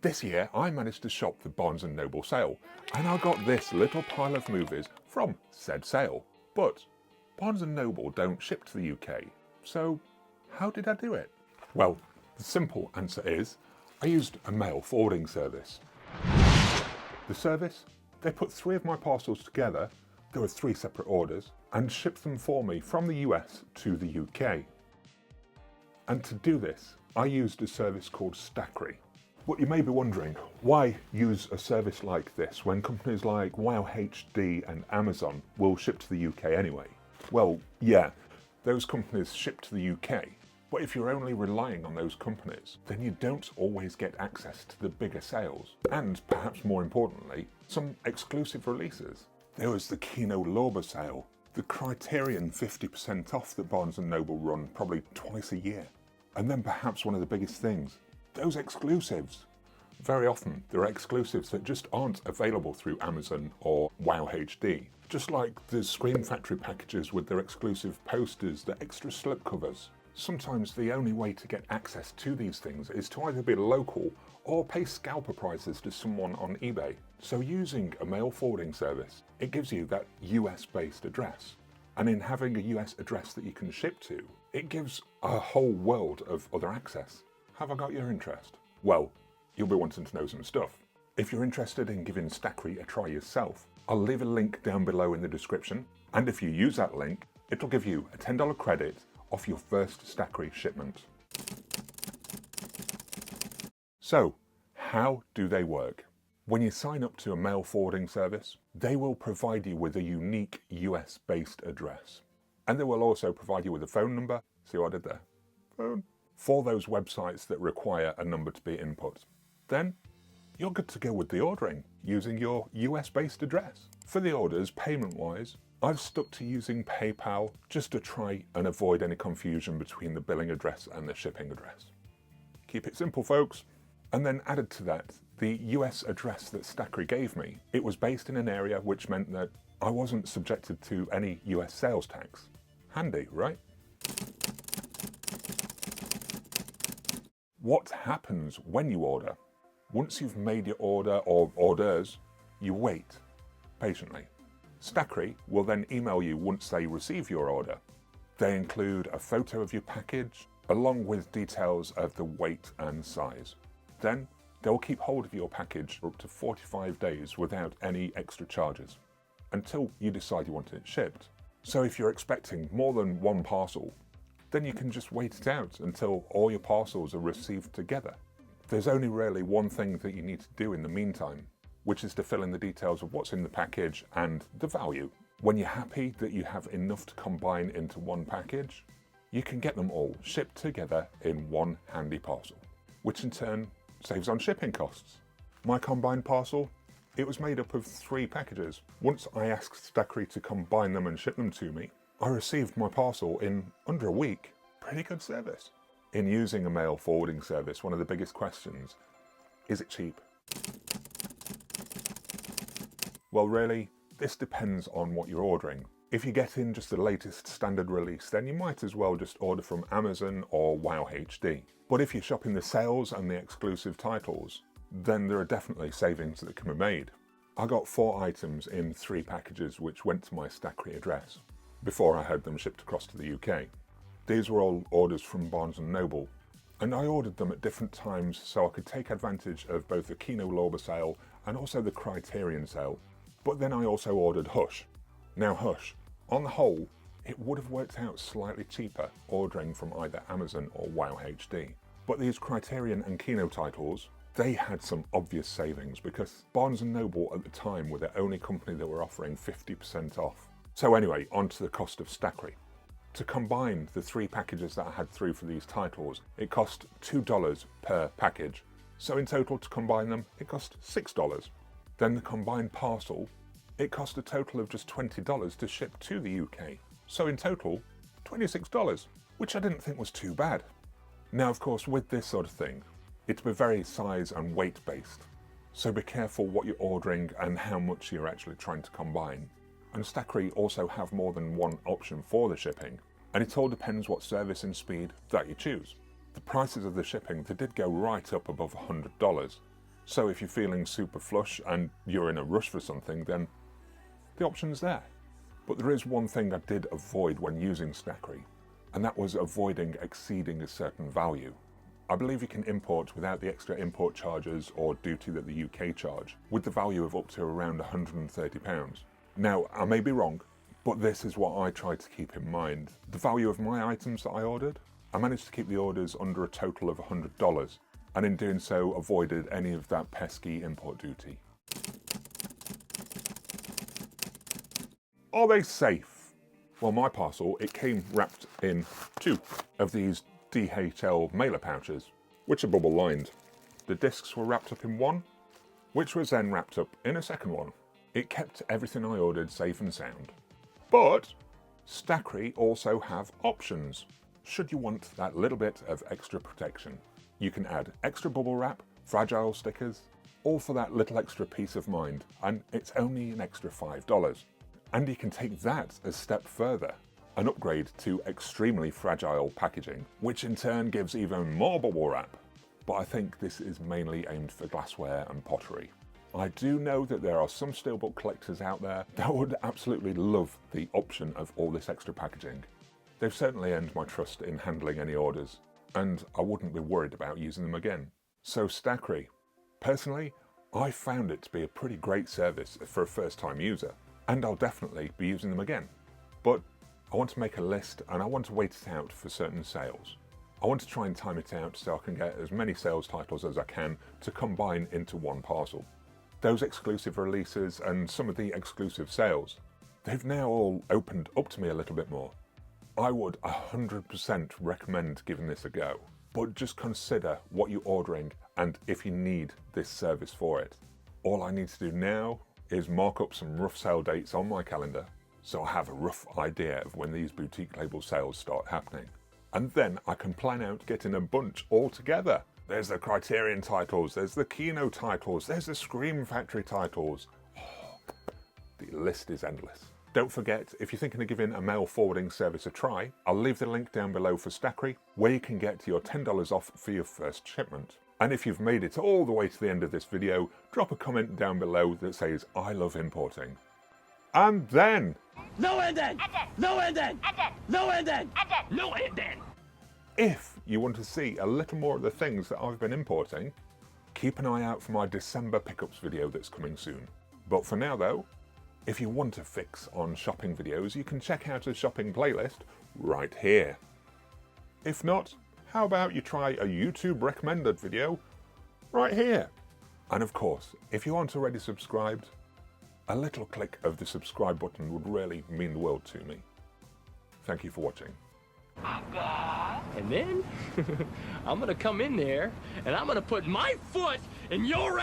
This year I managed to shop the Barnes & Noble sale, and I got this little pile of movies from said sale. But Barnes & Noble don't ship to the UK, so how did I do it? Well, the simple answer is I used a mail forwarding service. The service, they put 3 of my parcels together, there were 3 separate orders, and shipped them for me from the US to the UK. And to do this, I used a service called Stackry. But you may be wondering, why use a service like this when companies like Wow HD and Amazon will ship to the UK anyway? Well, yeah, those companies ship to the UK, but if you're only relying on those companies, then you don't always get access to the bigger sales, and perhaps more importantly, some exclusive releases. There was the Kino Lorber sale, the Criterion 50% off that Barnes & Noble run probably twice a year. And then perhaps one of the biggest things, those exclusives. Very often there are exclusives that just aren't available through Amazon or Wow HD. Just like the Screen Factory packages with their exclusive posters, the extra slipcovers. Sometimes the only way to get access to these things is to either be local or pay scalper prices to someone on eBay. So using a mail forwarding service, it gives you that US-based address. And in having a US address that you can ship to, it gives a whole world of other access. Have I got your interest? Well, you'll be wanting to know some stuff. If you're interested in giving Stackry a try yourself, I'll leave a link down below in the description. And if you use that link, it'll give you a $10 credit off your first Stackry shipment. So, how do they work? When you sign up to a mail forwarding service, they will provide you with a unique US-based address. And they will also provide you with a phone number, see what I did there? Phone. For those websites that require a number to be input. Then, you're good to go with the ordering, using your US-based address. For the orders, payment-wise, I've stuck to using PayPal just to try and avoid any confusion between the billing address and the shipping address. Keep it simple, folks. And then added to that, the US address that Stackry gave me, it was based in an area which meant that I wasn't subjected to any US sales tax. Handy, right? What happens when you order? Once you've made your order or orders, you wait patiently. Stackry will then email you once they receive your order. They include a photo of your package, along with details of the weight and size. Then, they'll keep hold of your package for up to 45 days without any extra charges, until you decide you want it shipped. So if you're expecting more than one parcel, then you can just wait it out until all your parcels are received together. There's only really one thing that you need to do in the meantime, which is to fill in the details of what's in the package and the value. When you're happy that you have enough to combine into one package, you can get them all shipped together in one handy parcel, which in turn saves on shipping costs. My combined parcel, it was made up of 3 packages. Once I asked Stackry to combine them and ship them to me, I received my parcel in under a week. Pretty good service. In using a mail forwarding service, one of the biggest questions, is it cheap? Well, really, this depends on what you're ordering. If you're getting just the latest standard release, then you might as well just order from Amazon or Wow HD. But if you're shopping the sales and the exclusive titles, then there are definitely savings that can be made. I got 4 items in 3 packages which went to my Stackry address before I had them shipped across to the UK. These were all orders from Barnes & Noble, and I ordered them at different times so I could take advantage of both the Kino Lorber sale and also the Criterion sale. But then I also ordered Hush. Now Hush, on the whole, it would have worked out slightly cheaper ordering from either Amazon or Wow HD. But these Criterion and Kino titles, they had some obvious savings because Barnes & Noble at the time were the only company that were offering 50% off. So anyway, on to the cost of Stackry. To combine the 3 packages that I had through for these titles, it cost $2 per package. So in total to combine them, it cost $6. Then the combined parcel, it cost a total of just $20 to ship to the UK. So in total, $26, which I didn't think was too bad. Now of course with this sort of thing, it's very size and weight based. So be careful what you're ordering and how much you're actually trying to combine. And Stackry also have more than one option for the shipping, and it all depends what service and speed that you choose. The prices of the shipping, they did go right up above $100. So if you're feeling super flush and you're in a rush for something, then the option's there. But there is one thing I did avoid when using Stackry, and that was avoiding exceeding a certain value. I believe you can import without the extra import charges or duty that the UK charge, with the value of up to around £130. Now, I may be wrong, but this is what I tried to keep in mind. The value of my items that I ordered, I managed to keep the orders under a total of $100, and in doing so avoided any of that pesky import duty. Are they safe? Well, my parcel, it came wrapped in 2 of these DHL mailer pouches, which are bubble lined. The discs were wrapped up in 1, which was then wrapped up in a second one. It kept everything I ordered safe and sound. But Stackry also have options. Should you want that little bit of extra protection, you can add extra bubble wrap, fragile stickers, all for that little extra peace of mind, and it's only an extra $5. And you can take that a step further, an upgrade to extremely fragile packaging, which in turn gives even more bubble wrap. But I think this is mainly aimed for glassware and pottery. I do know that there are some steelbook collectors out there that would absolutely love the option of all this extra packaging. They've certainly earned my trust in handling any orders, and I wouldn't be worried about using them again. So Stackry, personally, I found it to be a pretty great service for a first-time user, and I'll definitely be using them again. But I want to make a list and I want to wait it out for certain sales. I want to try and time it out so I can get as many sales titles as I can to combine into one parcel. Those exclusive releases and some of the exclusive sales, they've now all opened up to me a little bit more. I would 100% recommend giving this a go, but just consider what you're ordering and if you need this service for it. All I need to do now is mark up some rough sale dates on my calendar so I have a rough idea of when these boutique label sales start happening. And then I can plan out getting a bunch all together. There's the Criterion titles, there's the Kino titles, there's the Scream Factory titles. Oh, the list is endless. Don't forget, if you're thinking of giving a mail forwarding service a try, I'll leave the link down below for Stackry, where you can get your $10 off for your first shipment. And if you've made it all the way to the end of this video, drop a comment down below that says, I love importing. And then... No ending! No ending! No ending! No ending! If you want to see a little more of the things that I've been importing, keep an eye out for my December pickups video that's coming soon. But for now though, if you want a fix on shopping videos, you can check out a shopping playlist right here. If not, how about you try a YouTube recommended video right here? And of course, if you aren't already subscribed, a little click of the subscribe button would really mean the world to me. Thank you for watching. And then I'm gonna come in there and I'm gonna put my foot in your ass.